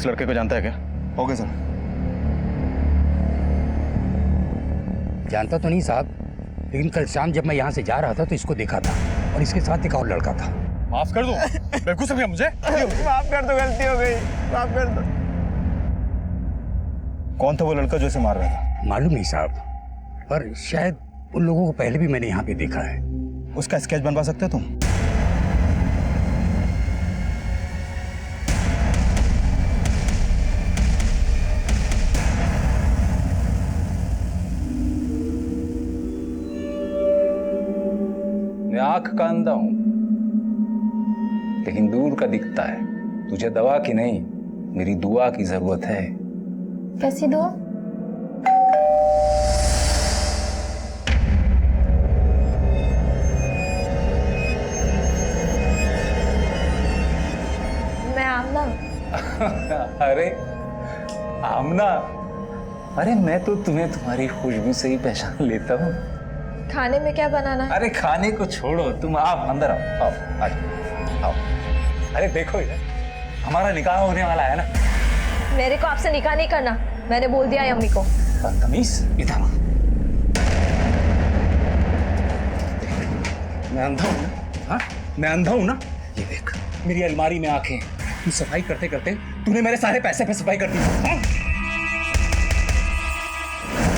इस लड़के को जानता है क्या? Okay sir. जानता तो नहीं साहब, लेकिन कल शाम जब मैं यहाँ से जा रहा था तो इसको देखा था और इसके साथ एक और लड़का था। माफ कर दो, बेवकूफ समझा मुझे। माफ कर दो, गलती हो गई, माफ कर दो। कौन था वो लड़का जो इसे मार रहा था? मालूम नहीं साहब, पर शायद उन लोगों को पहले भी मैंने यहाँ पे देखा है। उसका स्केच बनवा सकते हो तुम? मैं आंख का अंधा हूं, लेकिन दूर का दिखता है। तुझे दवा की नहीं, मेरी दुआ की जरूरत है। कैसी दुआ? मैं आमना। अरे आमना, अरे मैं तो तुम्हें तुम्हारी खुशबू से ही पहचान लेता हूँ। खाने में क्या बनाना है? अरे खाने को छोड़ो, तुम आप अंदर आओ, आओ आज आओ। अरे देखो यार, हमारा निकाह होने वाला है ना। मेरे को आपसे निकाह नहीं करना, मैंने बोल दिया है अम्मी को। बदतमीज, इधर आ। मैं अंधा हूं ना? हाँ, मैं अंधा हूं ना? ये देख, मेरी अलमारी में आंखें। तू सफाई करते करते तूने मेरे सारे पैसे पे सफाई कर दी। हाँ?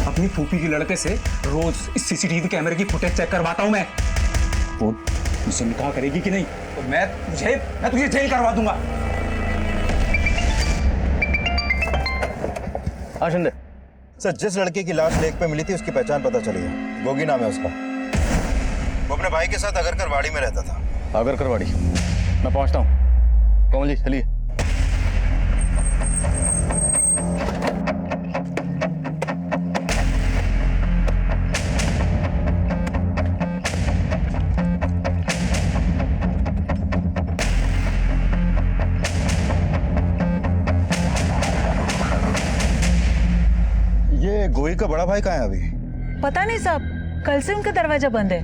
अपनी फूफी के लड़के से रोज इस सीसीटीवी कैमरे की फुटेज चेक करवाता हूं मैं। वो मुझसे निकाह करेगी कि नहीं तो मैं तुझे जेल करवा दूंगा। हाँ शिंदे, सर, जिस लड़के की लाश लेक पे मिली थी उसकी पहचान पता चली है। गोगी नाम है उसका। वो अपने भाई के साथ अगरकर वाड़ी में रहता था। अगरकर वाड़ी, मैं पहुंचता हूँ। कोमल जी चलिए। ये गोगी का बड़ा भाई कहाँ है अभी? पता नहीं साहब, कल से उनका दरवाजा बंद है।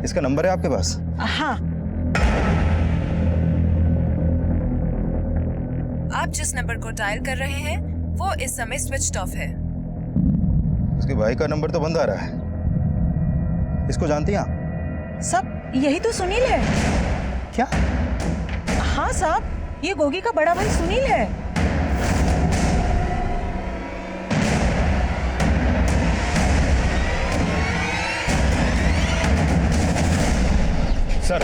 इसका नंबर है आपके पास? हाँ। आप जिस नंबर को डायल कर रहे हैं वो इस समय स्विच्ड ऑफ है। उसके भाई का नंबर तो बंद आ रहा है। इसको जानती हैं आप? साहब यही तो सुनील है। क्या? हाँ साहब, ये गोगी का बड़ा भाई सुनील है। सर,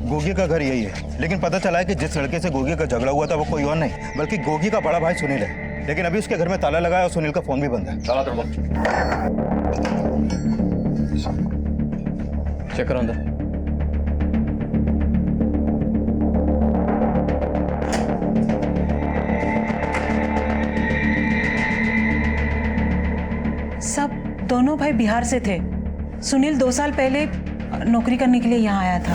गोगी का घर यही है, लेकिन पता चला है कि जिस लड़के से गोगी का झगड़ा हुआ था वो कोई और नहीं बल्कि गोगी का बड़ा भाई सुनील है। लेकिन अभी उसके घर में ताला लगा है और सुनील का फोन भी बंद है। ताला तोड़ो, चेक करो अंदर। सब दोनों भाई बिहार से थे। सुनील 2 साल पहले नौकरी करने के लिए यहाँ आया था।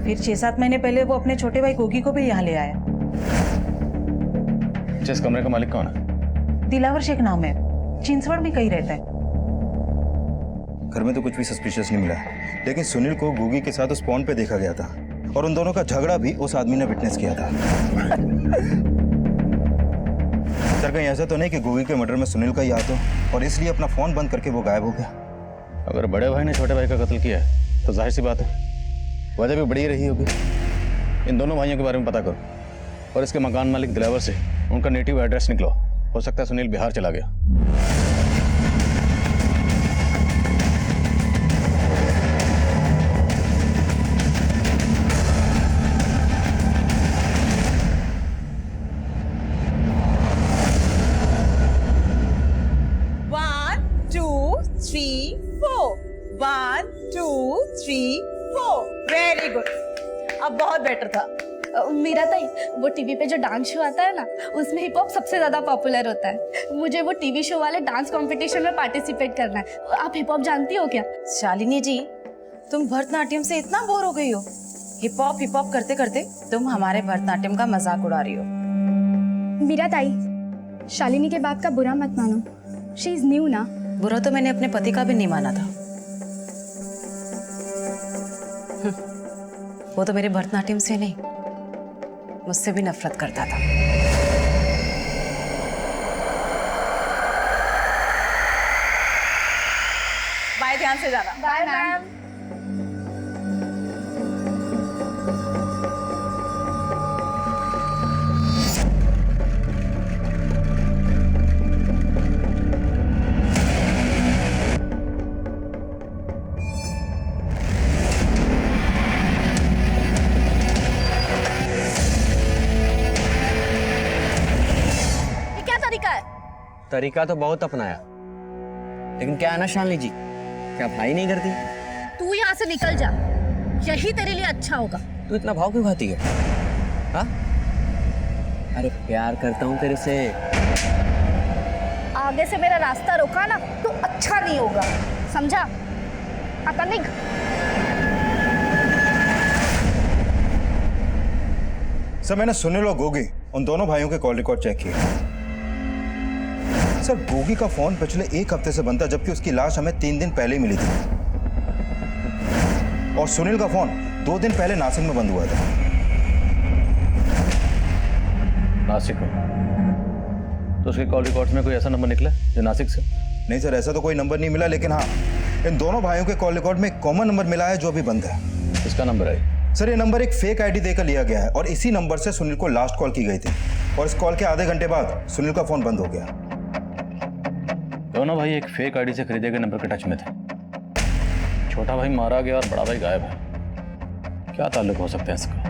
फिर 6-7 महीने पहले वो अपने छोटे भाई गोगी को भी यहाँ ले आया। जिस कमरे का मालिक कौन है? दिलावर शेख नाम है, चिंचवड़ में कहीं रहता है। घर में तो कुछ भी सस्पिशियस नहीं मिला, लेकिन सुनील को गोगी के साथ उस पॉइंट पे देखा गया था और उन दोनों का झगड़ा भी उस आदमी ने विटनेस किया था। सर, कहीं ऐसा तो नहीं कि गोगी के मर्डर में सुनील का ही हाथ हो और इसलिए अपना फोन बंद करके वो गायब हो गया? अगर बड़े भाई ने छोटे भाई का कत्ल किया है तो जाहिर सी बात है वजह भी बड़ी रही होगी। इन दोनों भाइयों के बारे में पता करो और इसके मकान मालिक दिलावर से उनका नेटिव एड्रेस निकलो। हो सकता है सुनील बिहार चला गया। वेरी गुड, अब बहुत बेटर था। मीरा ताई, वो टीवी पे जो डांस शो आता है ना, उसमें हिप हॉप सबसे ज्यादा पॉपुलर होता है। मुझे वो टीवी शो वाले डांस कंपटीशन में पार्टिसिपेट करना है। आप हिप हॉप जानती हो क्या? शालिनी जी, तुम भरतनाट्यम से इतना बोर हो गई हो? हिप हॉप करते करते तुम हमारे भरतनाट्यम का मजाक उड़ा रही हो। मीरा ताई, शालिनी के बात का बुरा मत मानो। शी इज न्यू ना। बुरा तो मैंने अपने पति का भी नहीं माना था। वो तो मेरे भरतनाट्यम से नहीं, मुझसे भी नफरत करता था। ध्यान से जाना। Bye ma'am. ये क्या तरीका है? तरीका तो बहुत अपनाया, लेकिन क्या है ना शालिनी जी, क्या भाई नहीं करती? तू यहाँ से निकल जा, यही तेरे लिए अच्छा होगा। तू इतना भाव क्यों खाती है? हाँ? अरे प्यार करता हूँ तेरे से। आगे से मेरा रास्ता रोका ना तो अच्छा नहीं होगा, समझा? आता निक। सर मैंने सुनील और गोगी उन दोनों भाइयों के कॉल रिकॉर्ड चेक किए। सर गोगी का फोन पिछले 1 हफ्ते से बंद था, जबकि उसकी लाश हमें 3 दिन पहले ही मिली थी। और सुनील का फोन 2 दिन पहले नासिक में बंद हुआ था। नासिक में? तो उसके कॉल रिकॉर्ड्स में कोई ऐसा नंबर निकला जो नासिक से? नहीं सर, ऐसा तो कोई नंबर नहीं मिला, लेकिन हाँ इन दोनों भाइयों के कॉल रिकॉर्ड में एक कॉमन नंबर मिला है जो अभी बंद है। इसका नंबर है? सर ये नंबर एक फेक आईडी देकर लिया गया है और इसी नंबर से सुनील को लास्ट कॉल की गई थी और इस कॉल के आधे घंटे बाद सुनील का फोन बंद हो गया। दोनों भाई एक फेक आईडी से खरीदे गए नंबर के टच में थे। छोटा भाई मारा गया और बड़ा भाई गायब है। क्या ताल्लुक हो सकता है इसका?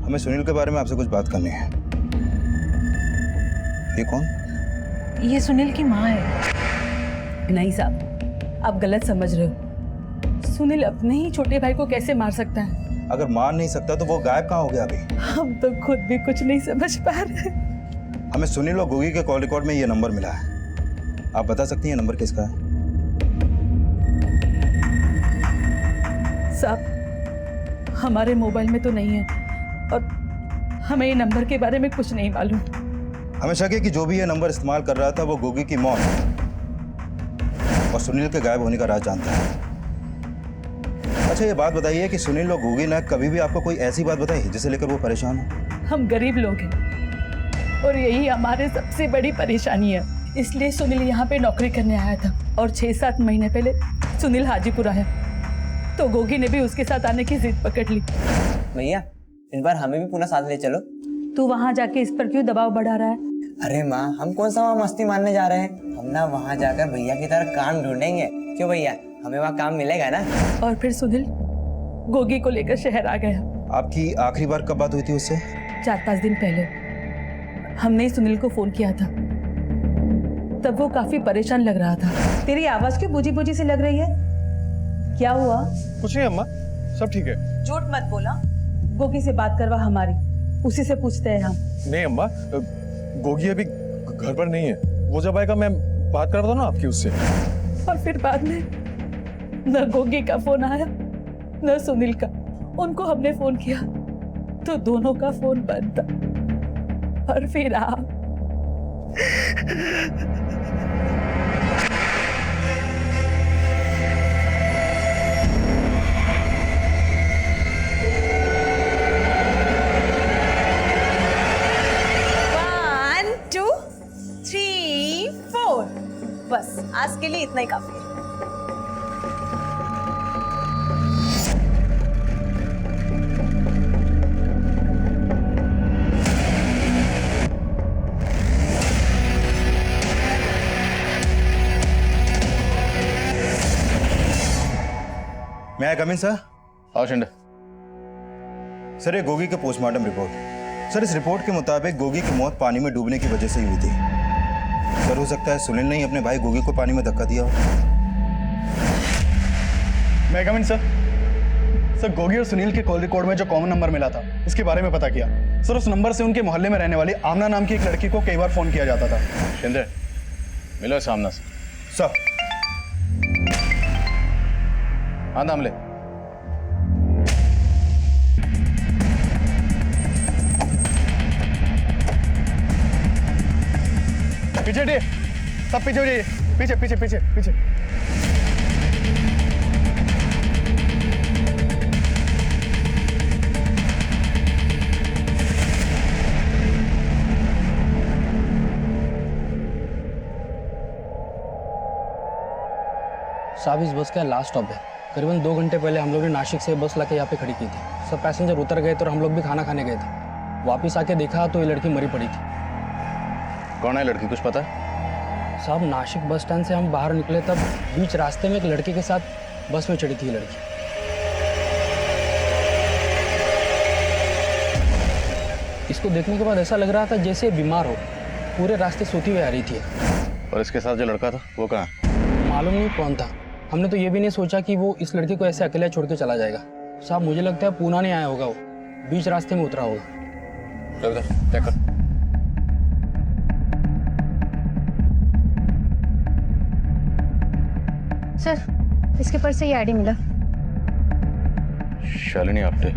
हमें सुनील के बारे में आपसे कुछ बात करनी है। ये कौन? ये सुनील की माँ है। नहीं साहब, आप गलत समझ रहे हो। सुनील अपने ही छोटे भाई को कैसे मार सकता है? अगर मार नहीं सकता तो वो गायब कहाँ हो गया अभी? हम तो खुद भी कुछ नहीं समझ पा रहे। हमें सुनील और गोगी के कॉल रिकॉर्ड में ये नंबर मिला है। आप बता सकती हैं नंबर किसका है? साहब, हमारे मोबाइल में तो नहीं है और हमें ये नंबर के बारे में कुछ नहीं मालूम। हमें शक है कि जो भी ये नंबर इस्तेमाल कर रहा था वो गोगी की मौत और सुनील के गायब होने का राज जानता है। अच्छा ये बात बताइए कि सुनील और गोगी ने कभी भी आपको कोई ऐसी बात बताई जिसे लेकर वो परेशान हो? हम गरीब लोग हैं और यही हमारे सबसे बड़ी परेशानी है। इसलिए सुनील यहाँ पे नौकरी करने आया था और 6-7 महीने पहले सुनील हाजीपुर आया तो गोगी ने भी उसके साथ आने की जिद पकड़ ली। भैया इस बार हमें भी पुनः साथ ले चलो। तू वहाँ जाके इस पर क्यों दबाव बढ़ा रहा है? अरे माँ, हम कौन सा वहाँ मस्ती मारने जा रहे हैं? हम ना वहाँ जाकर भैया की तरह काम ढूंढेंगे। क्यों भैया, हमें वहाँ काम मिलेगा ना? और फिर सुनील गोगी को लेकर शहर आ गया। आपकी आखिरी बार कब बात हुई थी उससे? 4-5 दिन पहले हमने सुनील को फोन किया था, तब वो काफी परेशान लग रहा था। तेरी आवाज क्यों बुझी बुझी सी लग रही है? क्या हुआ? कुछ नहीं अम्मा, सब ठीक है। झूठ मत बोला। गोगी से बात करवा हमारी, उसी से पूछते हैं हम। नहीं अम्मा, गोगी अभी घर पर नहीं है। वो जब आएगा मैं बात करवाता हूँ ना आपकी उससे। और फिर बाद में न गोगी का फोन आया न सुनील का। उनको हमने फोन किया तो दोनों का फोन बंद था। और फिर आप। बस आज के लिए इतना ही काफी है। मैं आई कम इन सर? आओ शिंदे। सर ये गोगी के पोस्टमार्टम रिपोर्ट। सर इस रिपोर्ट के मुताबिक गोगी की मौत पानी में डूबने की वजह से ही हुई थी। सर हो सकता है सुनील ने ही अपने भाई गोगी को पानी में धक्का दिया हो। मैं कम इन सर। सर गोगी और सुनील के कॉल रिकॉर्ड में जो कॉमन नंबर मिला था उसके बारे में पता किया। सर उस नंबर से उनके मोहल्ले में रहने वाली आमना नाम की एक लड़की को कई बार फोन किया जाता था। शिंदे मिलो सामने से। सर हाँ दामले। पीछे हटिए, सब पीछे हो जाइए, पीछे पीछे पीछे पीछे। साहब इस बस का लास्ट स्टॉप है। करीबन 2 घंटे पहले हम लोग ने नासिक से बस लाके यहाँ पे खड़ी की थी। सब पैसेंजर उतर गए थे और हम लोग भी खाना खाने गए थे। वापस आके देखा तो ये लड़की मरी पड़ी थी। कौन है लड़की, कुछ पता है? साहब नासिक बस स्टैंड से हम बाहर निकले तब बीच रास्ते में एक लड़के के साथ बस में चढ़ी थी ये लड़की। इसको देखने के बाद ऐसा लग रहा था जैसे बीमार हो, पूरे रास्ते सोती हुई आ रही थी। और इसके साथ जो लड़का था वो कहाँ? मालूम नहीं कौन था। हमने तो ये भी नहीं सोचा कि वो इस लड़के को ऐसे अकेला छोड़ के चला जाएगा। साहब मुझे लगता है पूना नहीं आया होगा, वो बीच रास्ते में उतरा होगा। चेक कर। सर इसके पर्स से ये आईडी मिला। शालिनी आप्टे।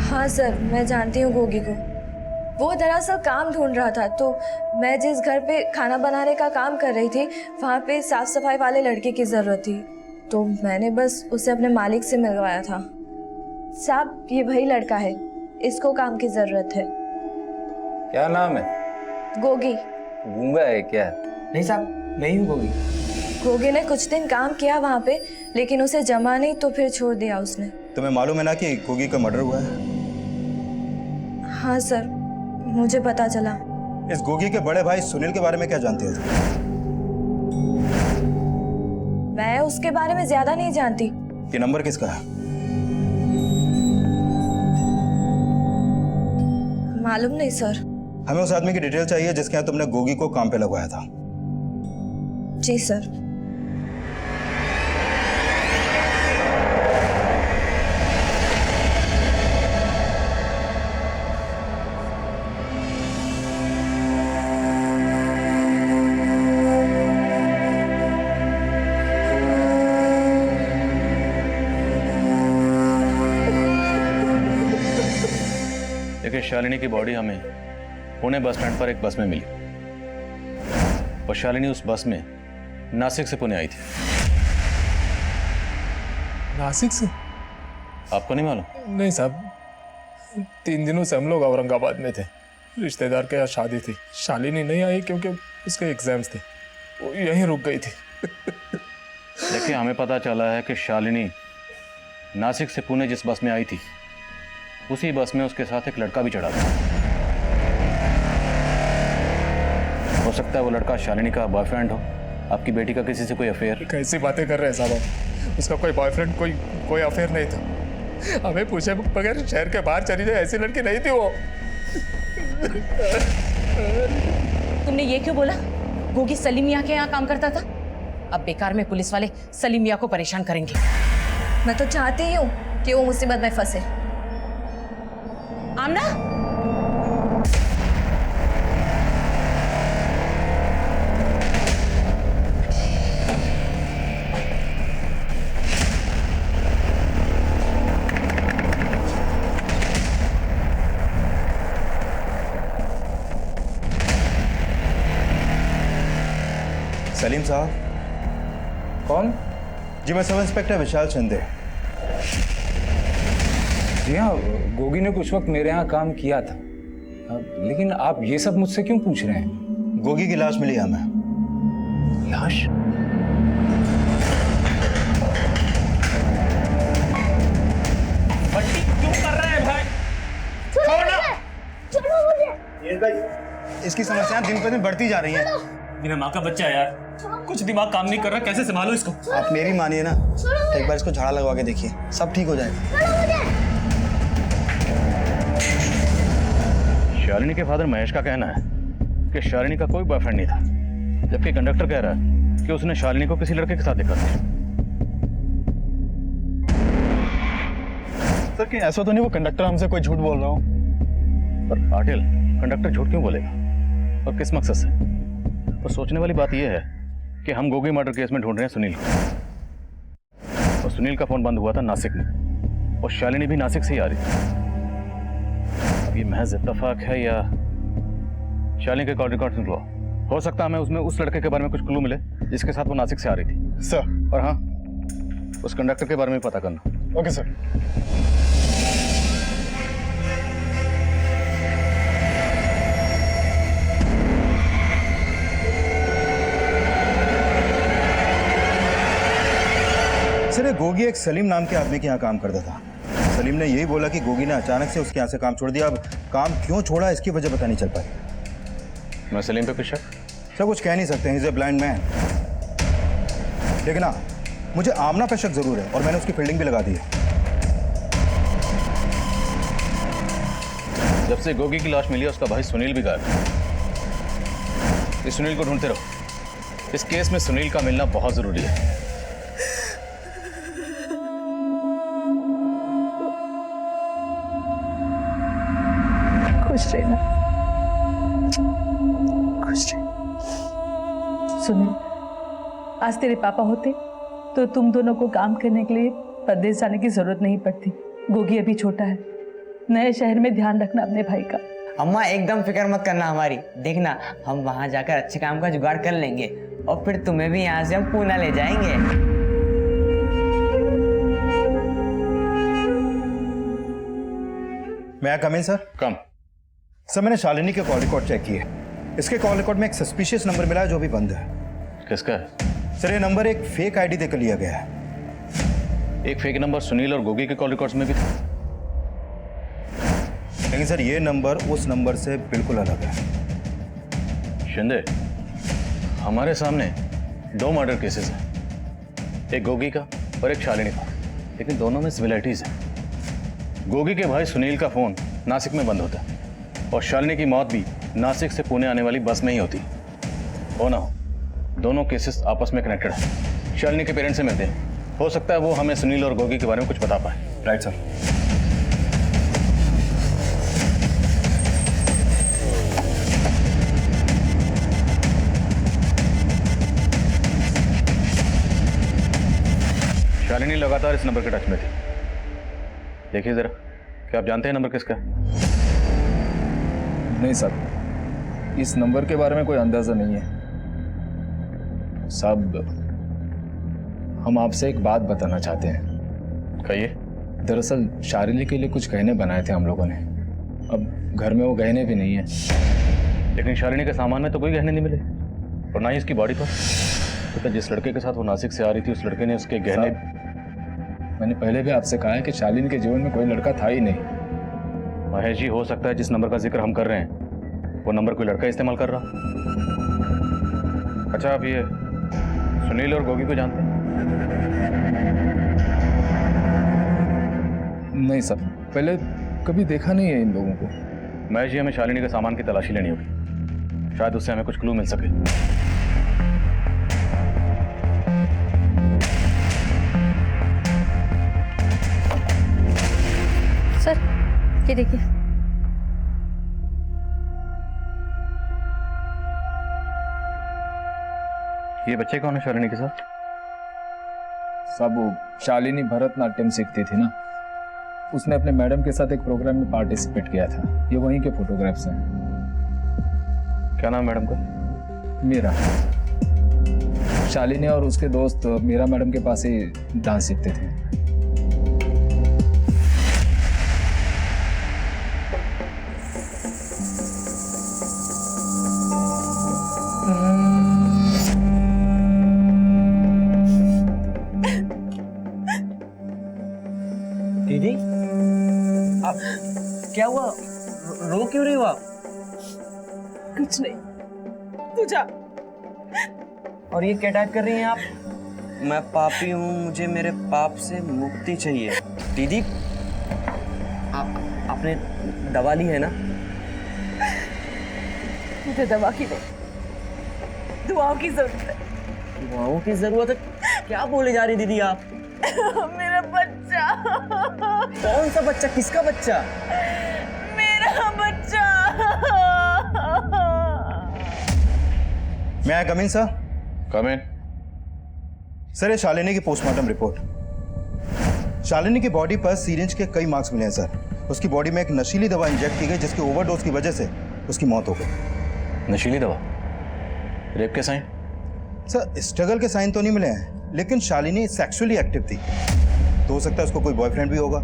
हाँ सर, मैं जानती हूँ गोगी को। वो दरअसल काम ढूंढ रहा था, तो मैं जिस घर पे खाना बनाने का काम कर रही थी वहाँ पे साफ सफाई वाले लड़के की ज़रूरत थी, तो मैंने बस उसे अपने मालिक से मिलवाया था। साहब ये वही लड़का है, इसको काम की ज़रूरत है। क्या नाम है? गोगी। गूंगा है क्या? नहीं साहब, मैं ही हूँ गोगी। गोगी ने कुछ दिन काम किया वहाँ पे, लेकिन उसे जमा नहीं तो फिर छोड़ दिया उसने। तुम्हें मालूम है ना कि गोगी का मर्डर हुआ है? हाँ सर, मुझे पता चला। इस गोगी के बड़े भाई सुनील के बारे में क्या जानते हो? मैं उसके बारे में ज्यादा नहीं जानती। ये नंबर किसका है? मालूम नहीं सर। हमें उस आदमी की डिटेल चाहिए जिसके यहाँ तुमने गोगी को काम पे लगवाया था। जी सर। देखिए, शालिनी की बॉडी हमें पुणे बस स्टैंड पर एक बस में मिली और शालिनी उस बस में नासिक से पुणे आई थी। नासिक से? आपको नहीं मालूम? नहीं साहब, 3 दिनों से हम लोग औरंगाबाद में थे। रिश्तेदार के यहाँ शादी थी। शालिनी नहीं आई क्योंकि उसके एग्जाम्स थे, वो यहीं रुक गई थी। देखिए, हमें पता चला है कि शालिनी नासिक से पुणे जिस बस में आई थी उसी बस में उसके साथ एक लड़का भी चढ़ा था। हो सकता है वो लड़का शालिनी का बॉयफ्रेंड हो, आपकी बेटी का किसी से कोई अफेयर। कैसी बातें कर रहे हैं साहब? उसका कोई बॉयफ्रेंड, कोई अफेयर नहीं था। हमें पूछे बगैर शहर के बाहर चली जाए ऐसी लड़की नहीं थी वो। तुमने ये क्यों बोला? गोगी सलीम मियाँ के यहाँ काम करता था। अब बेकार में पुलिस वाले सलीम मियाँ को परेशान करेंगे। मैं तो चाहती ही हूँ कि वो मुसीबत में फंसे। आमना, सलीम साहब। कौन? जी मैं सब इंस्पेक्टर विशाल शिंदे। जी हाँ, गोगी ने कुछ वक्त मेरे यहाँ काम किया था। लेकिन आप ये सब मुझसे क्यों पूछ रहे हैं? गोगी की लाश मिली हमें। लाश? बट्टी क्यों कर रहे हैं भाई? छोड़ो मुझे। इसकी समस्याएं दिन पर दिन बढ़ती जा रही हैं। बिना माँ का बच्चा है यार, कुछ दिमाग काम नहीं कर रहा, कैसे संभालो इसको? आप मेरी मानिए ना, एक बार इसको झाड़ा लगवा के देखिए, सब ठीक हो जाएगा। शालिनी के फादर महेश का कहना है कि शालिनी का कोई बॉयफ्रेंड नहीं था, जबकि कंडक्टर कह रहा है कि उसने शालिनी को किसी लड़के के साथ देखा था। सर कहीं ऐसा तो नहीं वो कंडक्टर हमसे कोई झूठ बोल रहा हो? पर पाटिल, कंडक्टर झूठ क्यों बोलेगा और किस मकसद से? तो सोचने वाली बात यह है कि हम गोगी मर्डर केस में ढूंढ रहे हैं सुनील को, और सुनील का फोन बंद हुआ था नासिक में, और शालिनी भी नासिक से ही आ रही थी। अब ये महज इत्तेफाक है या शालिनी के कॉल रिकॉर्ड सुन लो, हो सकता है हमें उसमें उस लड़के के बारे में कुछ क्लू मिले जिसके साथ वो नासिक से आ रही थी। सर। और हाँ, उस कंडक्टर के बारे में पता करना। Okay sir. सर, ये गोगी एक सलीम नाम के आदमी के यहाँ काम करता था। सलीम ने यही बोला कि गोगी ने अचानक से उसके यहाँ से काम छोड़ दिया। अब काम क्यों छोड़ा इसकी वजह पता नहीं चल पाई। मैं सलीम पे कुछ शक? सर, कुछ कह नहीं सकते, he is a blind man. लेकिन हाँ, मुझे आमना पे शक जरूर है और मैंने उसकी फील्डिंग भी लगा दी है। जब से गोगी की लाश मिली है उसका भाई सुनील भी गायब है। इस सुनील को ढूंढते रहो। इस केस में सुनील का मिलना बहुत जरूरी है। खुश रहना, खुश रह। सुनील, आज तेरे पापा होते तो तुम दोनों को काम करने के लिए परदेश जाने की जरूरत नहीं पड़ती। गोगी अभी छोटा है, नए शहर में ध्यान रखना अपने भाई का। अम्मा एकदम फिक्र मत करना हमारी, देखना हम वहां जाकर अच्छे काम का जुगाड़ कर लेंगे और फिर तुम्हें भी यहाँ से हम पूना ले जाएंगे। मैं कम इन सर? कम। सर, मैंने शालिनी के कॉल रिकॉर्ड चेक किए। इसके कॉल रिकॉर्ड में एक सस्पिशियस नंबर मिला है जो भी बंद है। किसका है? सर, ये नंबर एक फेक आईडी देकर लिया गया है। एक फेक नंबर सुनील और गोगी के कॉल रिकॉर्ड्स में भी था। लेकिन सर, ये नंबर उस नंबर से बिल्कुल अलग है। शिंदे, हमारे सामने 2 मर्डर केसेस हैं, एक गोगी का और एक शालिनी का, लेकिन दोनों में सिमिलरिटीज है। गोगी के भाई सुनील का फोन नासिक में बंद होता है और शालिनी की मौत भी नासिक से पुणे आने वाली बस में ही होती। हो ना हो, दोनों केसेस आपस में कनेक्टेड हैं। शालिनी के पेरेंट्स से मिलते हैं, हो सकता है वो हमें सुनील और गोगी के बारे में कुछ बता पाए। Right sir. शालिनी लगातार इस नंबर के टच में थी। देखिए जरा, क्या आप जानते हैं नंबर किसका है? नहीं सर, इस नंबर के बारे में कोई अंदाजा नहीं है। साहब, हम आपसे एक बात बताना चाहते हैं। कहिए। दरअसल शालिनी के लिए कुछ गहने बनाए थे हम लोगों ने। अब घर में वो गहने भी नहीं है। लेकिन शालिनी के सामान में तो कोई गहने नहीं मिले और ना ही उसकी बॉडी पर। तो जिस लड़के के साथ वो नासिक से आ रही थी उस लड़के ने उसके गहने। मैंने पहले भी आपसे कहा है कि शालिनी के जीवन में कोई लड़का था ही नहीं। महेश जी, हो सकता है जिस नंबर का जिक्र हम कर रहे हैं वो नंबर कोई लड़का इस्तेमाल कर रहा। अच्छा, आप ये सुनील और गोगी को जानते हैं? नहीं सर, पहले कभी देखा नहीं है इन लोगों को। महेश जी, हमें शालिनी के सामान की तलाशी लेनी होगी, शायद उससे हमें कुछ क्लू मिल सके। सर, ये देखिए। ये बच्चे कौन है शालिनी के साथ? सब वो शालिनी भरतनाट्यम सीखती थी ना, उसने अपने मैडम के साथ एक प्रोग्राम में पार्टिसिपेट किया था। ये वहीं के फोटोग्राफ्स हैं। क्या नाम मैडम का? मीरा। शालिनी और उसके दोस्त मीरा मैडम के पास ही डांस सीखते थे। दीदी, आप क्या हुआ? रो क्यों रही हो आप? कुछ नहीं, तू जा। और ये क्या टाइप कर रही हैं आप? मैं पापी हूँ, मुझे मेरे पाप से मुक्ति चाहिए। दीदी, आपने दवा ली है ना? मुझे दवा की नहीं, दुआओं की जरूरत है। दुआओं की जरूरत है? क्या बोले जा रही दीदी आप? मेरा बच्चा। कौन सा बच्चा? किसका बच्चा? मेरा बच्चा। मैं आई कम इन सर? कम इन। सर, ये शालिनी की पोस्टमार्टम रिपोर्ट। शालिनी की बॉडी पर सीरिंज के कई मार्क्स मिले हैं सर। उसकी बॉडी में एक नशीली दवा इंजेक्ट की गई जिसकी ओवरडोज की वजह से उसकी मौत हो गई। नशीली दवा? रेप के साइन? सर, स्ट्रगल के साइन तो नहीं मिले हैं, लेकिन शालिनी सेक्सुअली एक्टिव थी, तो हो सकता है उसको कोई बॉयफ्रेंड भी होगा।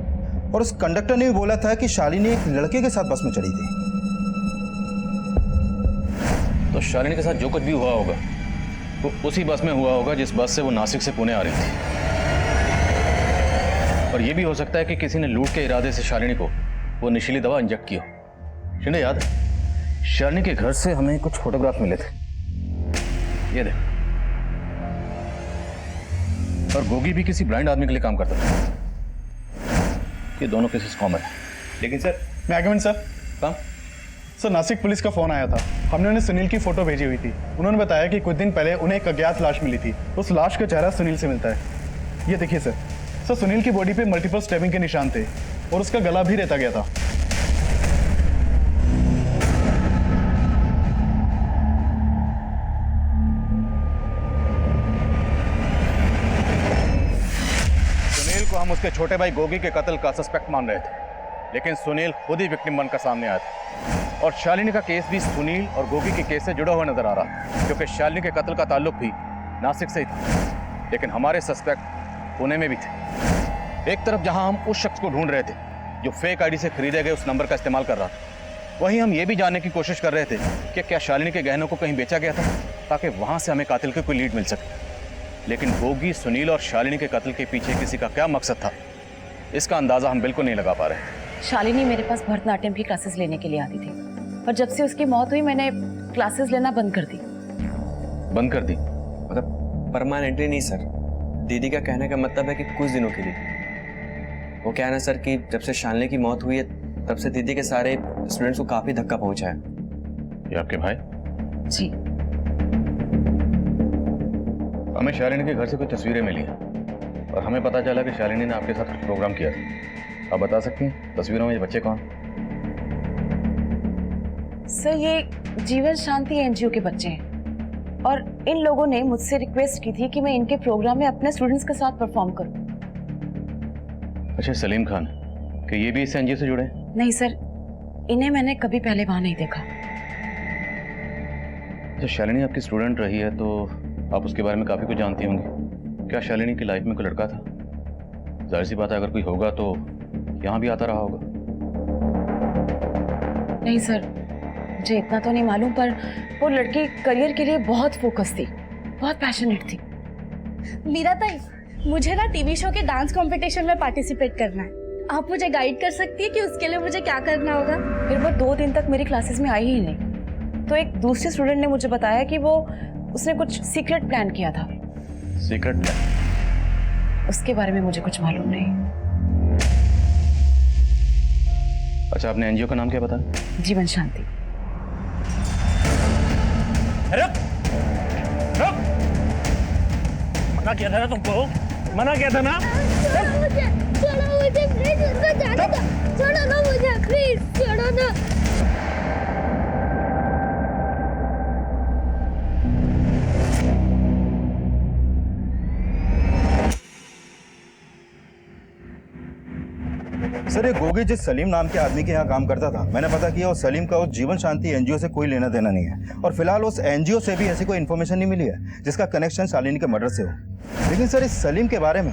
और उस कंडक्टर ने भी बोला था कि शालिनी एक लड़के के साथ बस में चढ़ी थी। तो शालिनी के साथ जो कुछ भी हुआ होगा वो उसी बस में हुआ होगा जिस बस से वो नासिक से पुणे आ रही थी। और ये भी हो सकता है कि किसी ने लूट के इरादे से शालिनी को वो नशीली दवा इंजेक्ट की हो। शिंदे, याद है शालिनी के घर से हमें कुछ फोटोग्राफ मिले थे, ये देख। और गोगी भी किसी ब्लाइंड आदमी के लिए काम करता था। ये दोनों केसेस कॉमन है। लेकिन सर, मैं आगे सर कहाँ? सर, नासिक पुलिस का फोन आया था। हमने उन्हें सुनील की फोटो भेजी हुई थी। उन्होंने बताया कि कुछ दिन पहले उन्हें एक अज्ञात लाश मिली थी। उस लाश का चेहरा सुनील से मिलता है। ये देखिए सर। सर, सुनील की बॉडी पे मल्टीपल स्टैबिंग के निशान थे और उसका गला भी रेता गया था। सुनील को हम उसके छोटे भाई गोगी के कत्ल का सस्पेक्ट मान रहे थे, लेकिन सुनील खुद ही विक्टिम बनकर सामने आया था। और शालिनी का केस भी सुनील और गोगी के केस से जुड़ा हुआ नजर आ रहा, क्योंकि शालिनी के कत्ल का ताल्लुक भी नासिक से ही था, लेकिन हमारे सस्पेक्ट पुणे में भी थे। एक तरफ जहां हम उस शख्स को ढूंढ रहे थे जो फेक आईडी से खरीदे गए उस नंबर का इस्तेमाल कर रहा था, वहीं हम ये भी जानने की कोशिश कर रहे थे कि क्या शालिनी के गहनों को कहीं बेचा गया था ताकि वहां से हमें कातिल की कोई लीड मिल सके। लेकिन गोगी, सुनील और शालिनी के कत्ल के पीछे किसी का क्या मकसद था, इसका अंदाजा हम बिल्कुल नहीं लगा पा रहे। शालिनी मेरे पास भरतनाट्यम की क्लासेस लेने के लिए आती थी, पर जब से उसकी मौत हुई मैंने क्लासेस लेना बंद कर दी। बंद कर दी? मतलब परमानेंटली नहीं सर। दीदी का कहने का मतलब है कि कुछ दिनों के लिए। वो क्या है ना सर कि जब से शालिनी की मौत हुई है तब से दीदी के सारे स्टूडेंट्स को काफी धक्का पहुंचा है। ये आपके भाई? जी। हमें शालिनी के घर से कुछ तस्वीरें मिली हैं और हमें पता चला कि शालिनी ने आपके साथ कुछ प्रोग्राम किया था। आप बता सकती हैं तस्वीरों में ये बच्चे कौन? सर, ये जीवन शांति एनजीओ के बच्चे हैं और इन लोगों ने मुझसे रिक्वेस्ट की थी कि मैं इनके प्रोग्राम में अपने स्टूडेंट्स के साथ परफॉर्म करूं। अच्छा, सलीम खान, कि ये भी इस एनजीओ से जुड़े? नहीं सर, इन्हें मैंने कभी पहले वहां नहीं देखा। अच्छा, शालिनी आपकी स्टूडेंट रही है तो आप उसके बारे में काफी कुछ जानती होंगी। क्या शालिनी की लाइफ में कोई लड़का था? जाहिर सी बात है, अगर कोई होगा तो यहाँ भी आता रहा होगा। नहीं सर, मुझे इतना तो नहीं मालूम, पर वो लड़की करियर के लिए बहुत फोकस थी, बहुत पैशनेट थी। मीरा ताई, मुझे ना टीवी शो के डांस कंपटीशन में पार्टिसिपेट करना है। आप मुझे गाइड कर सकती है कि उसके लिए मुझे क्या करना होगा? फिर वो 2 दिन तक मेरी क्लासेस में आई ही नहीं, तो एक दूसरे स्टूडेंट ने मुझे बताया कि उसने कुछ सीक्रेट प्लान किया था। Secret plan? उसके बारे में मुझे कुछ मालूम नहीं। अच्छा, आपने एनजीओ का नाम क्या बताया? जीवन शांति। मना किया था ना तुमको, मना किया था ना। छोड़ो मुझे प्लीज, उनको जाने दो। छोड़ो ना मुझे प्लीज, छोड़ो ना। सर, ये गोगी जिस सलीम नाम के आदमी के यहाँ काम करता था, मैंने पता किया उस सलीम का उस जीवन शांति एनजीओ से कोई लेना देना नहीं है और फिलहाल उस एनजीओ से भी ऐसी कोई इन्फॉर्मेशन नहीं मिली है जिसका कनेक्शन शालिनी के मर्डर से हो। लेकिन सर, इस सलीम के बारे में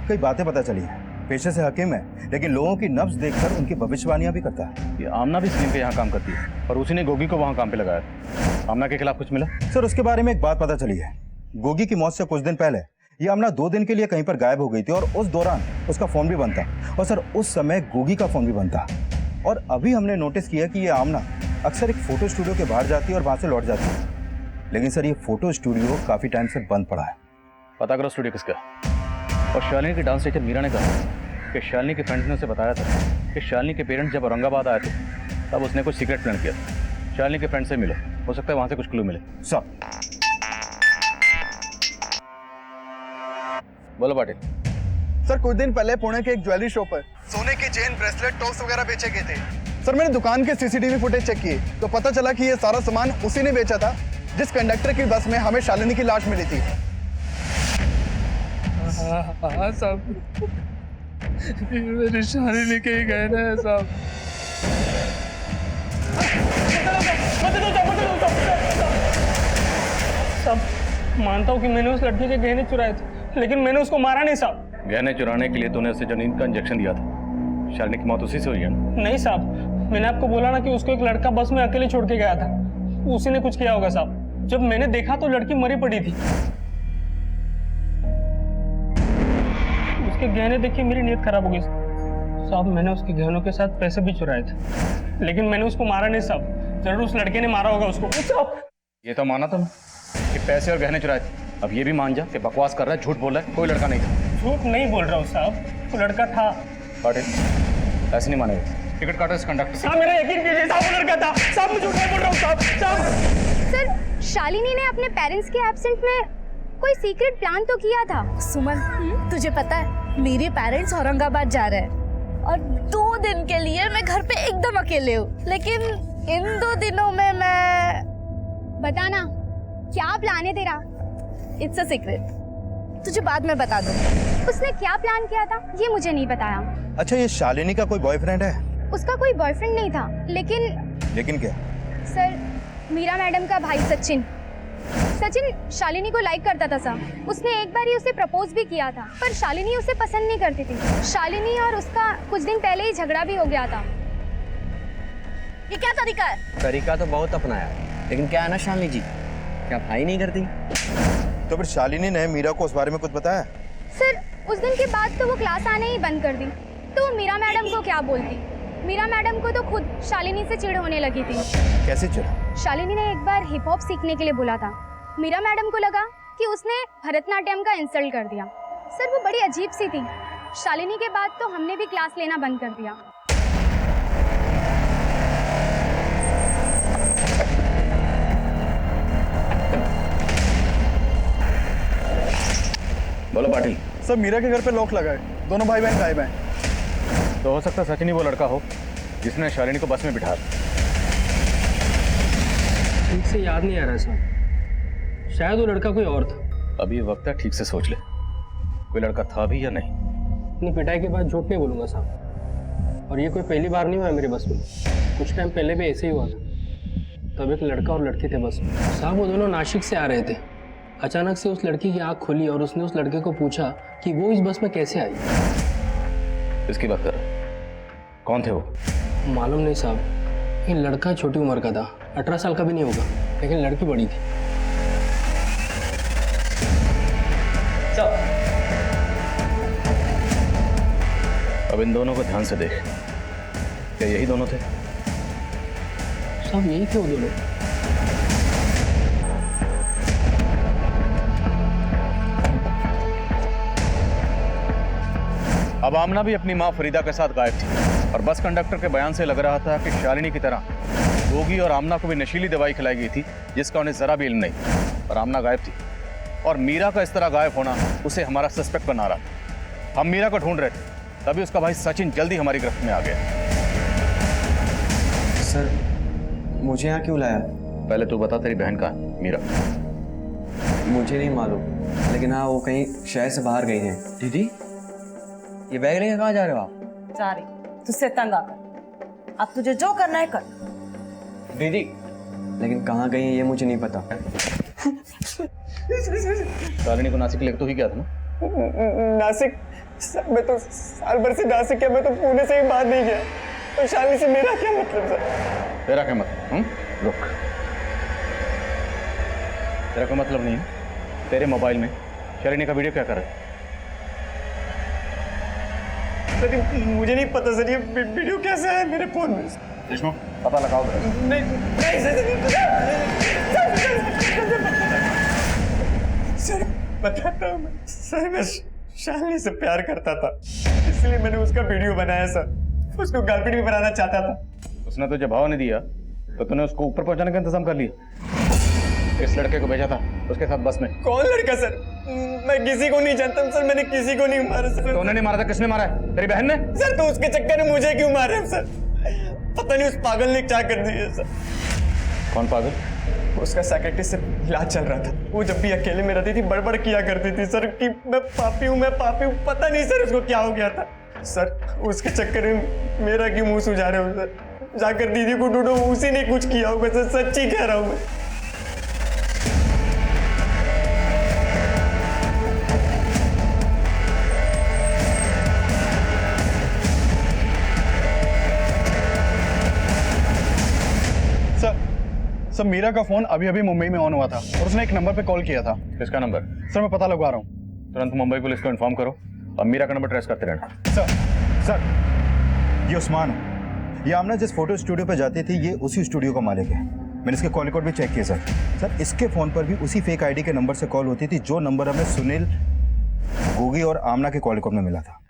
कई बातें पता चली है। पेशे से हकीम है, लेकिन लोगों की नब्ज देखकर उनकी भविष्यवाणियां भी करता है। ये आमना भी सलीम के यहाँ काम करती है और उसी ने गोगी को वहाँ काम पे लगाया। आमना के खिलाफ कुछ मिला? सर, उसके बारे में एक बात पता चली है। गोगी की मौत से कुछ दिन पहले ये आमना 2 दिन के लिए कहीं पर गायब हो गई थी और उस दौरान उसका फोन भी बंद था और सर उस समय गोगी का फोन भी बंद था। और अभी हमने नोटिस किया कि ये आमना अक्सर एक फोटो स्टूडियो के बाहर जाती है और वहां से लौट जाती है, लेकिन सर ये फोटो स्टूडियो काफी टाइम से बंद पड़ा है। पता करो स्टूडियो किसका। और शालिनी की डांस टीचर मीरा ने कहा कि शालिनी के फ्रेंड्स ने उसे बताया था कि शालिनी के पेरेंट्स जब औरंगाबाद आए थे तब उसने कुछ सीक्रेट प्लान किया था। शालिनी के फ्रेंड से मिलो, हो सकता है वहां से कुछ क्लू मिले। सर, बोलो पाटिल। सर, कुछ दिन पहले पुणे के एक ज्वेलरी शॉप पर सोने के चेन, ब्रेसलेट, टॉप्स वगैरह बेचे गए थे। सर, मैंने दुकान के सीसीटीवी फुटेज चेक किए तो पता चला कि ये सारा सामान उसी ने बेचा था जिस कंडक्टर की बस में हमें शालिनी की लाश मिली थी। हाँ साहब, ये मेरी शालिनी के ही गहने हैं साहब। साहब मानता हूँ कि मैंने उस लड़की के गहने चुराए थे, लेकिन मैंने उसको मारा नहीं साहब। गहने चुराने के लिए तूने उसे जनीन का इंजेक्शन दिया था। शालिनी की मौत उसी से हुई है ना? नहीं साहब, मैंने आपको बोला ना कि उसको एक लड़का बस में अकेले छोड़ के गया था, उसी ने कुछ किया होगा साहब। जब मैंने देखा तो लड़की मरी पड़ी थी। उसके गहने देख के मेरी नीयत खराब हो गई साहब। मैंने उसके गहनों के साथ पैसे भी चुराए थे, लेकिन मैंने उसको मारा नहीं साहब। जरूर उस लड़के ने मारा होगा उसको साहब। ये तो माना तुम कि पैसे और गहने चुराए थे। अब ये भी मान जा कि बकवास कर रहा है, झूठ बोल रहा है, कोई लड़का नहीं था। झूठ नहीं बोल रहा हूँ साहब, वो लड़का था। पाटिल, ऐसे नहीं मानेगा। टिकट काटो इस कंडक्टर। साहब मेरा यकीन कीजिए साहब, वो लड़का था साहब, मैं झूठ नहीं बोल रहा हूँ साहब। सर, शालिनी ने अपने पेरेंट्स के एब्सेंट में कोई सीक्रेट प्लान तो किया था। सुमन, तुझे पता है मेरे पेरेंट्स औरंगाबाद जा रहे हैं और 2 दिन के लिए मैं घर पे एकदम अकेले हूँ। लेकिन इन 2 दिनों में मैं... बताना क्या प्लान है तेरा? इट्स अ सीक्रेट, तुझे बाद में बता दूँ। उसने क्या प्लान किया था ये मुझे नहीं बताया। अच्छा, ये शालिनी का कोई बॉयफ्रेंड है? उसका कोई बॉयफ्रेंड नहीं था, लेकिन क्या? सर, मीरा मैडम का भाई सचिन शालिनी को लाइक करता था सर। उसने एक बार ही उसे प्रपोज भी किया था, पर शालिनी उसे पसंद नहीं करती थी। शालिनी और उसका कुछ दिन पहले ही झगड़ा भी हो गया था। ये क्या तरीका है? तरीका तो बहुत अपनाया, लेकिन क्या है ना शालिनी जी, क्या भाई नहीं करती? तो फिर शालिनी ने मीरा को उस बारे में कुछ बताया? सर, उस दिन के बाद तो वो क्लास आने ही बंद कर दी। तो वो मीरा मैडम को क्या बोलती? मीरा मैडम को तो खुद शालिनी से चिढ़ होने लगी थी। कैसे चिढ़? शालिनी ने एक बार हिप हॉप सीखने के लिए बोला था। मीरा मैडम को लगा कि उसने भरतनाट्यम का इंसल्ट कर दिया। सर, वो बड़ी अजीब सी थी। शालिनी के बाद तो हमने भी क्लास लेना बंद कर दिया। बोलो पाटिल। सर, मीरा के घर पे लॉक लगा है, दोनों भाई बहन गायब हैं। तो हो सकता है सचिन ही वो लड़का हो जिसने शालिनी को बस में बिठा। ठीक से याद नहीं आ रहा साहब, शायद वो लड़का कोई और था। अभी वक्त है, ठीक से सोच ले, कोई लड़का था भी या नहीं। अपनी पिटाई के बाद झूठ नहीं बोलूंगा साहब, और ये कोई पहली बार नहीं हुआ मेरे बस में। कुछ टाइम पहले भी ऐसे ही हुआ था। तब एक लड़का और लड़की थे बस में साहब। वो दोनों नासिक से आ रहे थे। अचानक से उस लड़की की आंख खुली और उसने उस लड़के को पूछा कि वो इस बस में कैसे आई। इसकी बात कर, कौन थे वो? मालूम नहीं साहब, ये लड़का छोटी उम्र का था, 18 साल का भी नहीं होगा, लेकिन लड़की बड़ी थी। अब इन दोनों को ध्यान से देख, क्या यही दोनों थे? साहब यही थे वो दोनों। अब आमना भी अपनी मां फरीदा के साथ गायब थी और बस कंडक्टर के बयान से लग रहा था कि शालिनी की तरह गोगी और आमना को भी नशीली दवाई खिलाई गई थी जिसका उन्हें जरा भी इल्म नहीं। और आमना गायब थी और मीरा का इस तरह गायब होना उसे हमारा सस्पेक्ट बना रहा था। हम मीरा को ढूंढ रहे थे, तभी उसका भाई सचिन जल्दी हमारी गिरफ्त में आ गया। सर, मुझे यहाँ क्यों लाया? पहले तू बता, तेरी बहन कहाँ है मीरा? मुझे नहीं मालूम, लेकिन हाँ वो कहीं शहर से बाहर गई हैं। दीदी, ये बैग लेके कहाँ जा रहे हो आप? जा रही, तुझसे तंग आकर। अब तुझे जो करना है कर। दीदी, लेकिन कहाँ गई है ये मुझे नहीं पता। शालिनी को नासिक लेकर तो ही गया था ना? नासिक? मैं तो साल भर से नासिक गया, मैं तो पुणे से ही बाहर नहीं गया। तो शालिनी से मेरा क्या मतलब सर? तेरा क्या मतलब? रुक, तेरा कोई मतलब नहीं है? तेरे मोबाइल में शालिनी का वीडियो क्या कर रहा है? सर, मुझे नहीं पता सर, ये वीडियो कैसे है मेरे फोन में? विष्णु, पता लगाओ। नहीं सर, बताता हूँ सर, मैं शालिनी से प्यार करता था, इसलिए मैंने उसका वीडियो बनाया सर। उसको गर्लफ्रेंड भी बनाना चाहता था। उसने तुझे भाव नहीं दिया तो तूने उसको ऊपर पहुंचाने का इंतजाम कर लिया। इस लड़के को भेजा था उसके साथ बस में। कौन लड़का सर? मैं किसी को नहीं जानता सर, मैंने किसी को नहीं मारा सर। तो उन्हें नहीं मारा था, किसने मारा है? तेरी बहन ने? सर, तो उसके चक्कर में मुझे क्यों मारे सर? पता नहीं उस पागल ने क्या कर दिया सर। कौन पागल? उसका साइकियाट्रिस्ट से इलाज चल रहा था। वो जब भी अकेले में रहती थी बड़बड़ किया करती थी सर कि मैं पापी हूँ, पता नहीं सर उसको क्या हो गया था सर। उसके चक्कर में मेरा क्यों मुंह सुझा रहे हो सर? जाकर दीदी को ढूंढो, उसी ने कुछ किया होगा सर, सच्ची कह रहा हूँ मैं। सर मीरा का फोन अभी अभी मुंबई में ऑन हुआ था और उसने एक नंबर पे कॉल किया था। किसका नंबर? सर मैं पता लगवा रहा हूँ। तुरंत मुंबई पुलिस को इन्फॉर्म करो और मीरा का नंबर ट्रेस करते रहना। सर ये उस्मान है। ये आमना जिस फोटो स्टूडियो पे जाती थी ये उसी स्टूडियो का मालिक है। मैंने इसके कॉल रिकॉर्ड भी चेक किया सर। इसके फ़ोन पर भी उसी फेक आईडी के नंबर से कॉल होती थी जो नंबर हमें सुनील, गोगी और आमना के कॉल रिकॉर्ड में मिला था।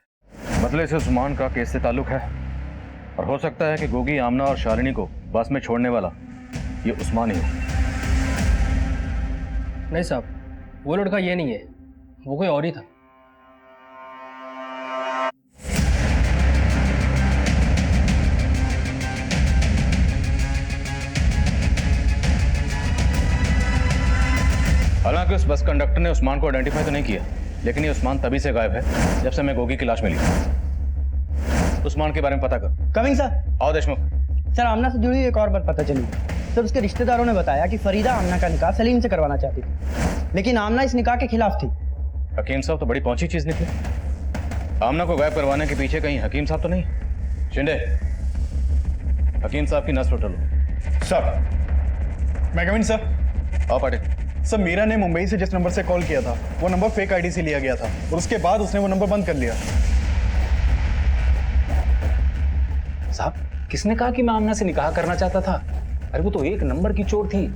मतलब इसे उस्मान का केस से ताल्लुक है और हो सकता है कि गोगी, आमना और शालिनी को बस में छोड़ने वाला ये उस्मान ही है। नहीं साहब, वो लड़का ये नहीं है, वो कोई और ही था। हालांकि उस बस कंडक्टर ने उस्मान को आइडेंटिफाई तो नहीं किया, लेकिन ये उस्मान तभी से गायब है जब से मैं गोगी की लाश मिली। उस्मान के बारे में पता कर। Coming sir. आओ देशमुख। सर आमना से जुड़ी एक और बात पता चली। सर उसके रिश्तेदारों ने बताया कि फरीदा आमना का निकाह सलीम से करवाना चाहती थी, लेकिन आमना इस निकाह के खिलाफ थी। हकीम साहब तो बड़ी पहुंची चीज निकली। आमना को गायब करवाने के पीछे कहीं हकीम साहब तो नहीं? शिंदे, हकीम साहब की नस उठा लो। सर मैं कमिंग सर। आओ पाटिल। सर मीरा ने मुंबई से जिस नंबर से कॉल किया था वो नंबर फेक आईडी से लिया गया था और उसके बाद उसने वो नंबर बंद कर लिया। साहब किसने कहा कि मैं आमना से निकाह करना चाहता था? अरे वो तो एक नंबर की चोर थी,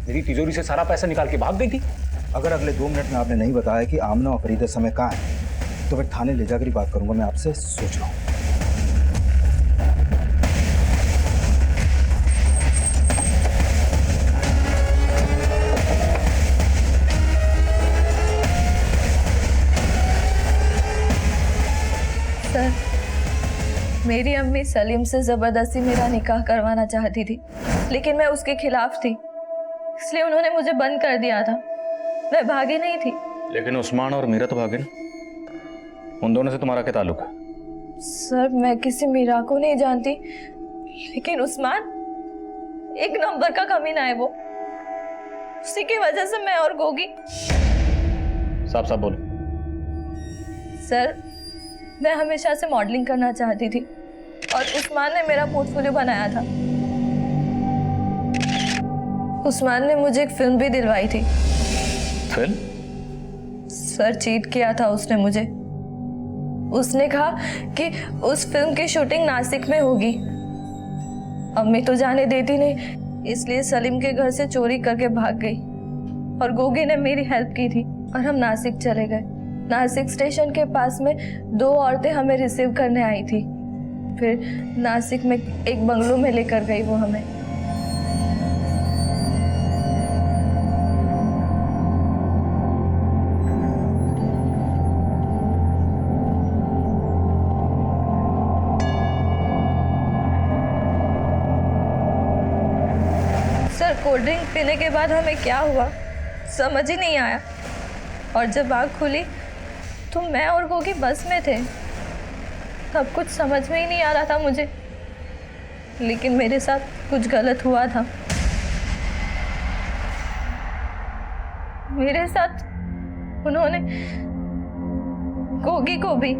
मेरी तिजोरी से सारा पैसा निकाल के भाग गई थी। अगर अगले 2 मिनट में आपने नहीं बताया कि आमना और फरीदा समय कहाँ है तो मैं थाने ले जाकर ही बात करूंगा। मैं आपसे सोच रहा हूँ। सर मेरी अम्मी सलीम से ज़बरदस्ती मेरा निकाह करवाना चाहती थी, लेकिन मैं उसके खिलाफ थी, इसलिए उन्होंने मुझे बंद कर दिया था। मैं भागी नहीं थी। लेकिन उस्मान और मीरा तो भागे ना, उन दोनों से तुम्हारा क्या ताल्लुक है? सर मैं किसी मीरा को नहीं जानती, लेकिन उस्मान एक नंबर का कमीना है। वो उसी की वजह से मैं और गोगी। साफ साफ बोलो। सर मैं हमेशा से मॉडलिंग करना चाहती थी और उस्मान ने मेरा पोर्टफोलियो बनाया था। उस्मान ने मुझे एक फिल्म भी दिलवाई थी। फिल्म? सर चीट किया था उसने मुझे। उसने कहा कि उस फिल्म की शूटिंग नासिक में होगी। अम्मी तो जाने देती नहीं, इसलिए सलीम के घर से चोरी करके भाग गई और गोगी ने मेरी हेल्प की थी और हम नासिक चले गए। नासिक स्टेशन के पास में 2 औरतें हमें रिसीव करने आई थी। फिर नासिक में एक बंगलो में लेकर गई वो हमें। सर कोल्ड ड्रिंक पीने के बाद हमें क्या हुआ समझ ही नहीं आया, और जब आँख खुली तो मैं और गोगी बस में थे। तब कुछ समझ में ही नहीं आ रहा था मुझे, लेकिन मेरे साथ कुछ गलत हुआ था। मेरे साथ उन्होंने गोगी को भी।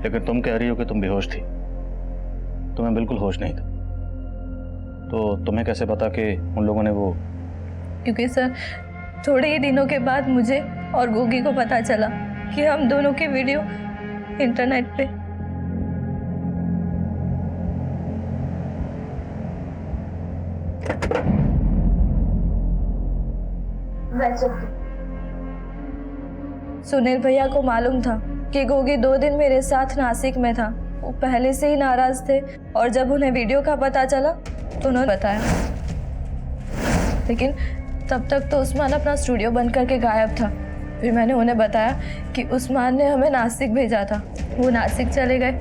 लेकिन तुम कह रही हो कि तुम बेहोश थी, तुम्हें बिल्कुल होश नहीं था, तो तुम्हें कैसे पता कि उन लोगों ने वो? क्योंकि सर थोड़े ही दिनों के बाद मुझे और गोगी को पता चला कि हम दोनों की वीडियो इंटरनेट पे। सुनील भैया को मालूम था कि गोगी 2 दिन मेरे साथ नासिक में था। वो पहले से ही नाराज थे और जब उन्हें वीडियो का पता चला तो उन्होंने बताया, लेकिन तब तक तो उस्मान अपना स्टूडियो बंद करके गायब था। फिर मैंने उन्हें बताया कि उस्मान ने हमें नासिक भेजा था। वो नासिक चले गए,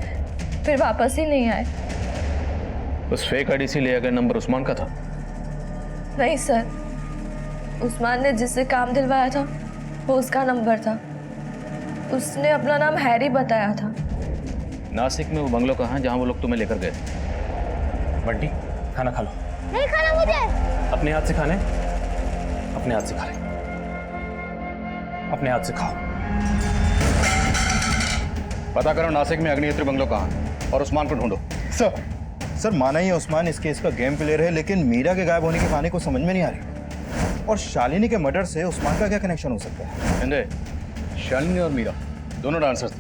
फिर वापस ही नहीं आए। उस फेक आईडी से लिया गया नंबर उस्मान का था? नहीं सर, उस्मान ने जिससे काम दिलवाया था वो उसका नंबर था। उसने अपना नाम हैरी बताया था। नासिक में वो बंगलो कहाँ है जहाँ वो लोग तुम्हें लेकर गए थे? बंटी, खाना खा लो। नहीं खाना मुझे। अपने हाथ से खाने, अपने हाथ से खा ले, अपने हाथ से खाओ। पता करो नासिक में अग्निहोत्री बंगलो कहाँ है और उस्मान को ढूंढो। सर माना ही उस्मान इस केस का गेम प्लेयर है, लेकिन मीरा के गायब होने की कहानी को समझ में नहीं आ रही। और शालिनी के मर्डर से उस्मान का क्या कनेक्शन हो सकता है? संजय, शालिनी और मीरा दोनों डांसर्स थे,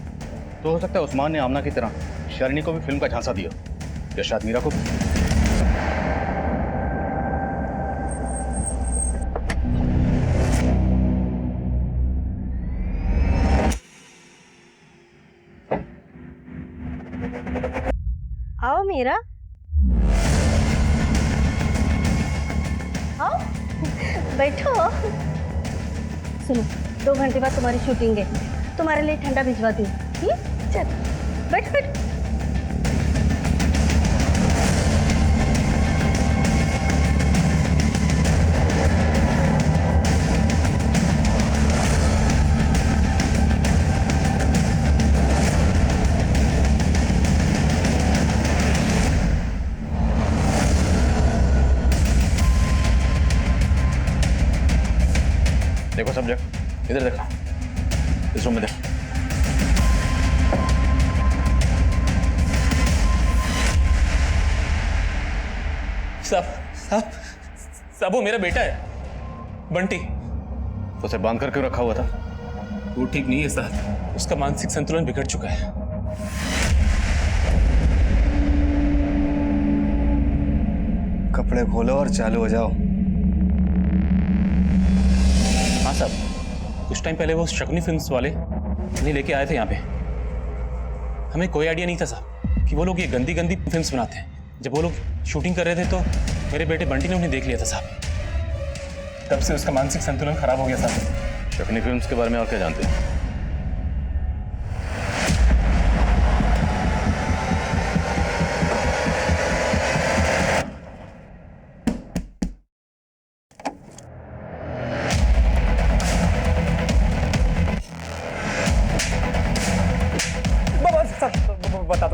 तो हो सकता है उस्मान ने आमना की तरह शालिनी को भी फिल्म का झांसा दिया, या शायद मीरा को भी। आओ मीरा, आओ बैठो। सुनो, 2 घंटे बाद तुम्हारी शूटिंग है, तुम्हारे लिए ठंडा भिजवाती हूँ। चल बैठ बैठ। देखो सब्जेक्ट, इधर देखो, इस रूम में देखो। साहब वो मेरा बेटा है, बंटी। उसे बांध कर क्यों रखा हुआ था? वो ठीक नहीं है साहब, उसका मानसिक संतुलन बिगड़ चुका है। कपड़े खोलो और चालू हो जाओ। हाँ साहब, कुछ टाइम पहले वो शकुनी फिल्म्स वाले उन्हें लेके आए थे यहाँ पे। हमें कोई आइडिया नहीं था साहब कि वो लोग ये गंदी गंदी फिल्म्स बनाते हैं। जब वो लोग शूटिंग कर रहे थे तो मेरे बेटे बंटी ने उन्हें देख लिया था साहब। तब से उसका मानसिक संतुलन खराब हो गया साहब। शकुनी फिल्म्स के बारे में और क्या जानते हैं?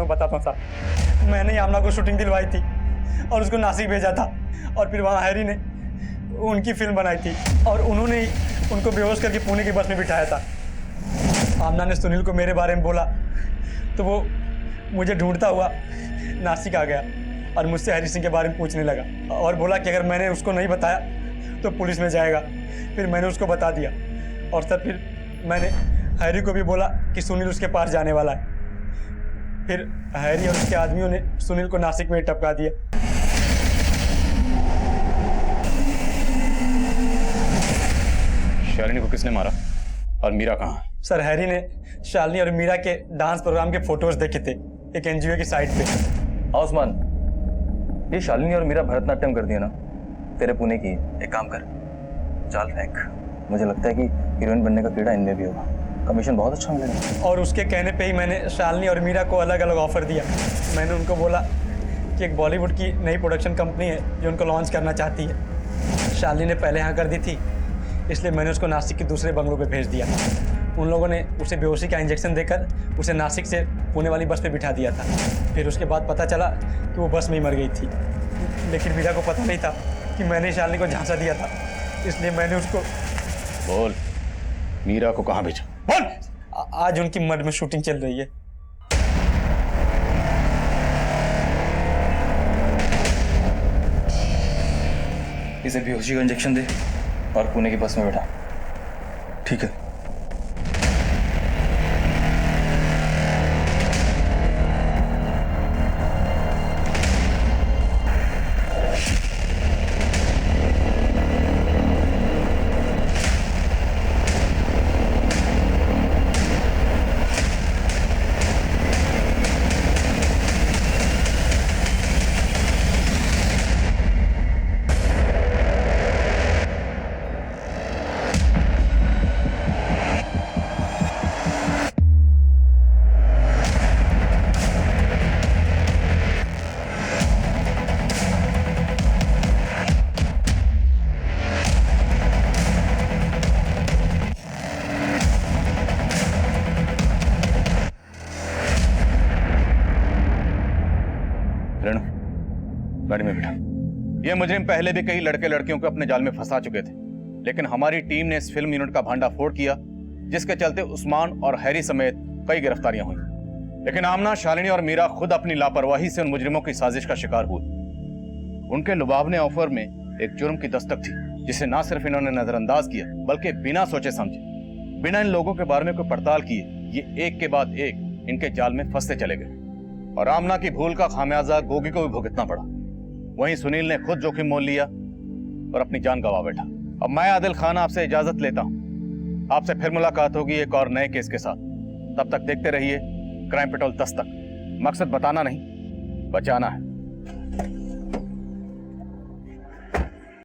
बताता हूँ साहब। मैंने ही आमना को शूटिंग दिलवाई थी और उसको नासिक भेजा था, और फिर वहाँ हैरी ने उनकी फिल्म बनाई थी और उन्होंने ही उनको बेहोश करके पुणे की बस में बिठाया था। आमना ने सुनील को मेरे बारे में बोला तो वो मुझे ढूंढता हुआ नासिक आ गया और मुझसे हैरी सिंह के बारे में पूछने लगा और बोला कि अगर मैंने उसको नहीं बताया तो पुलिस में जाएगा। फिर मैंने उसको बता दिया और तब फिर मैंने हैरी को भी बोला कि सुनील उसके पास जाने वाला है। फिर हैरी और उसके आदमियों ने सुनील को नासिक में टपका दिया। शालिनी को किसने मारा और मीरा कहाँ? सर, हैरी ने शालिनी और मीरा के डांस प्रोग्राम के फोटोज देखे थे एक एनजीओ की साइट पे। उस्मान, ये शालिनी और मीरा भरतनाट्यम कर दिया ना, तेरे पुणे की। एक काम कर, जाल फेंक। मुझे लगता है कि हीरोइन बनने का कीड़ा इनमें भी होगा, कमीशन बहुत अच्छा मिलेगा। और उसके कहने पे ही मैंने शालिनी और मीरा को अलग अलग ऑफर दिया। मैंने उनको बोला कि एक बॉलीवुड की नई प्रोडक्शन कंपनी है जो उनको लॉन्च करना चाहती है। शालिनी ने पहले हाँ कर दी थी, इसलिए मैंने उसको नासिक के दूसरे बंगलों पे भेज दिया। उन लोगों ने उसे बेहोशी का इंजेक्शन देकर उसे नासिक से पुणे वाली बस पे बिठा दिया था। फिर उसके बाद पता चला कि वो बस में ही मर गई थी, लेकिन मीरा को पता नहीं था कि मैंने शालिनी को झांसा दिया था, इसलिए मैंने उसको। बोल, मीरा को कहाँ भेजा? बोल। आज उनकी मड में शूटिंग चल रही है। इसे बेहोशी का इंजेक्शन दे और पुणे की बस में बैठा। ठीक है। गाड़ी में बैठा। ये मुजरिम पहले भी कई लड़के लड़कियों को अपने जाल में फंसा चुके थे, लेकिन हमारी टीम ने इस फिल्म यूनिट का भांडाफोड़ किया, जिसके चलते उस्मान और हैरी समेत कई गिरफ्तारियां हुई। लेकिन आमना, शालिनी और मीरा खुद अपनी लापरवाही से उन मुजरिमों की साजिश का शिकार हुए। उनके लुभावने ऑफर में एक जुर्म की दस्तक थी, जिसे ना सिर्फ इन्होंने नजरअंदाज किया, बल्कि बिना सोचे समझे, बिना इन लोगों के बारे में कोई पड़ताल किए, ये एक के बाद एक इनके जाल में फंसते चले गए। और आमना की भूल का खामियाजा गोगी को भी भुगतना पड़ा। वहीं सुनील ने खुद जोखिम मोल लिया और अपनी जान गंवा बैठा। अब मैं आदिल खान आपसे इजाजत लेता हूं। आपसे फिर मुलाकात होगी एक और नए केस के साथ। तब तक देखते रहिए क्राइम पेट्रोल 10 तक। मकसद बताना नहीं, बचाना है।